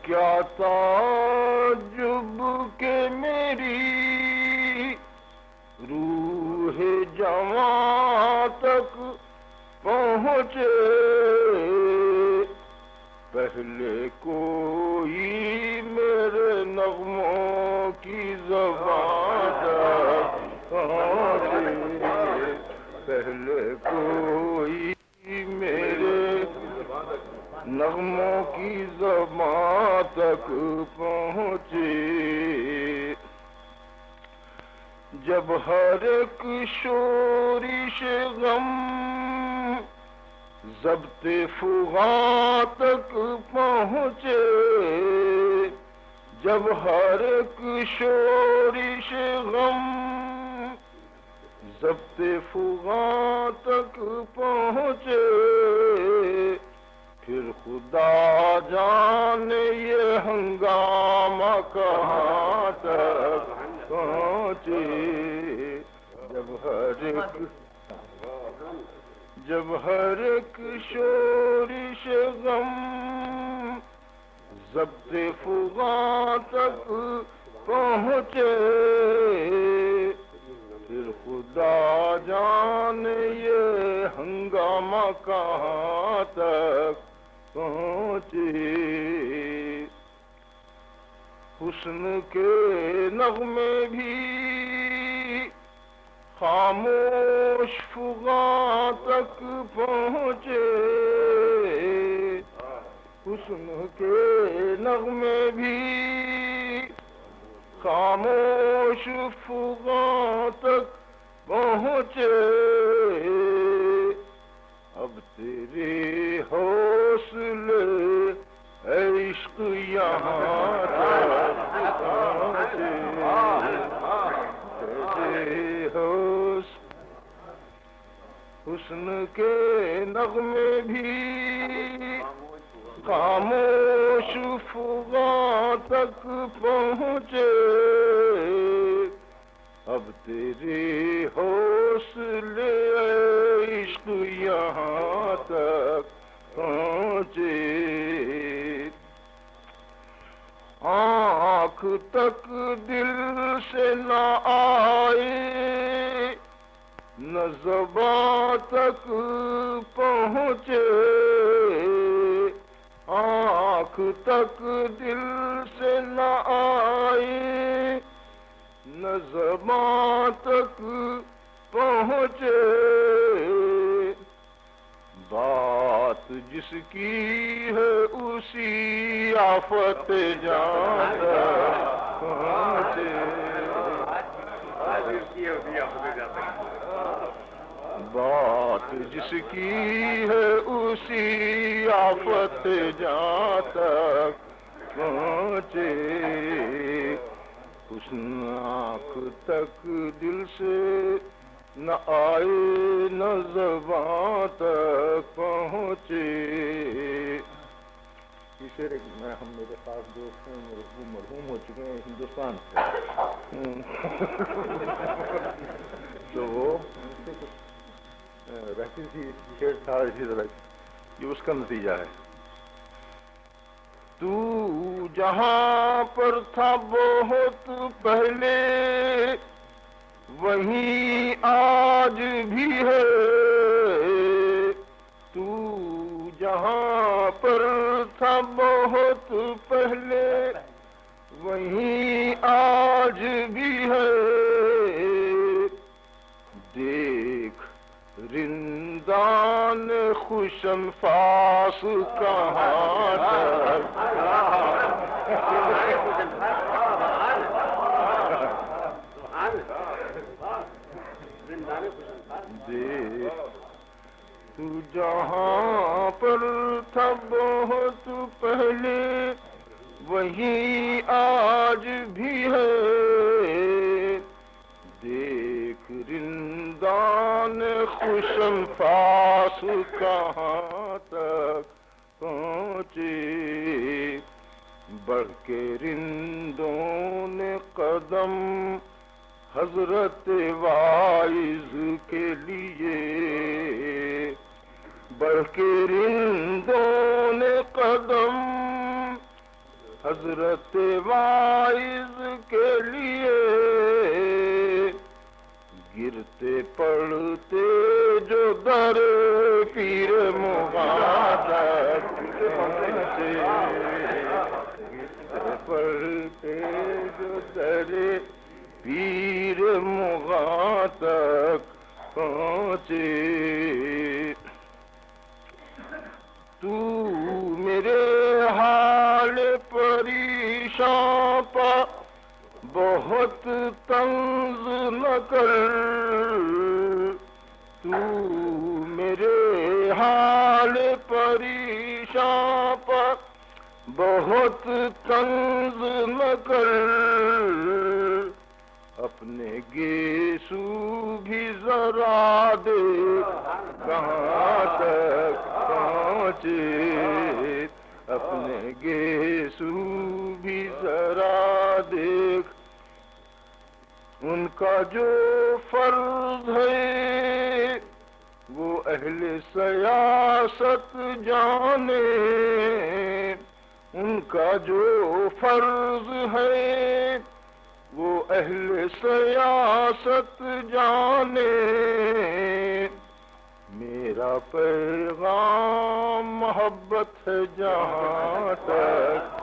کیا تعجب کہ میری روح جواں تک پہنچے، پہلے کوئی میرے نغموں کی زبان تک پہنچے، پہلے کوئی میرے نغموں کی زبان تک پہنچے، جب ہر ایک شورش غم ضبط فغاں تک پہنچے، جب ہر ایک شورش غم ضبط فغاں تک پہنچے، پھر خدا جانے یہ ہنگامہ کہاں تک پہنچے، جب ہر ایک شورش غم ضبط فغاں تک پہنچے، پھر خدا جانے یہ ہنگامہ کہاں تک پہنچے، حسن کے نغمے بھی خاموش فغاں تک پہنچے، حسن کے نغمے بھی خاموش فغاں تک پہنچے، اب تیرے حوصلے عشق یہاں تک پہنچے، حسن کے نغمے بھی خاموش فغاں تک پہنچے، اب تیرے حوصلے عشق یہاں تک پہنچے، آنکھ تک دل سے نہ آئے، نہ زباں تک پہنچے، آنکھ تک دل سے نہ آئے، نہ زباں تک پہنچے، بات جس کی ہے اسی آفت جان تک پہنچے، بات جس کی ہے اسی آفت جان تک پہنچے، اس آنکھ تک دل سے نہ آئے، نہ زباں تک پہنچے، یہ شعر ہم میرے خاص دوست ہیں، وہ مرحوم ہو چکے ہیں ہندوستان سے، تو وہ رہتی تھی چھیڑ چھاڑ اسی طرح، یہ اس کا نتیجہ ہے۔ تو جہاں پر تھا بہت پہلے وہیں آج بھی ہے، تو جہاں پر تھا بہت پہلے وہیں آج بھی ہے، دیکھ رندان خوش انفاس کہاں تک، دیکھ تو جہاں پر تھا بہت پہلے وہیں آج بھی ہے، دیکھ رندان خوش انفاس کہاں تک پہنچے، بڑھ کے رندوں نے قدم حضرت واعظ کے لیے، بڑھ کے رندوں نے قدم حضرت واعظ کے لیے گرتے پڑتے جو در پیر مبارک پہنچے، گرتے پڑتے جو در پیر مبارک پہنچے، تو میرے حال پریشان پر بہت طنز نہ کر، تو میرے حال پریشان پر بہت طنز نہ کر، اپنے گیسو بھی ذرا دیکھ کہاں تک پہنچے، اپنے گیسو بھی ذرا دیکھ، ان کا جو فرض ہے وہ اہل سیاست جانے، ان کا جو فرض ہے وہ اہل سیاست جانے، میرا پیغام محبت ہے جہاں تک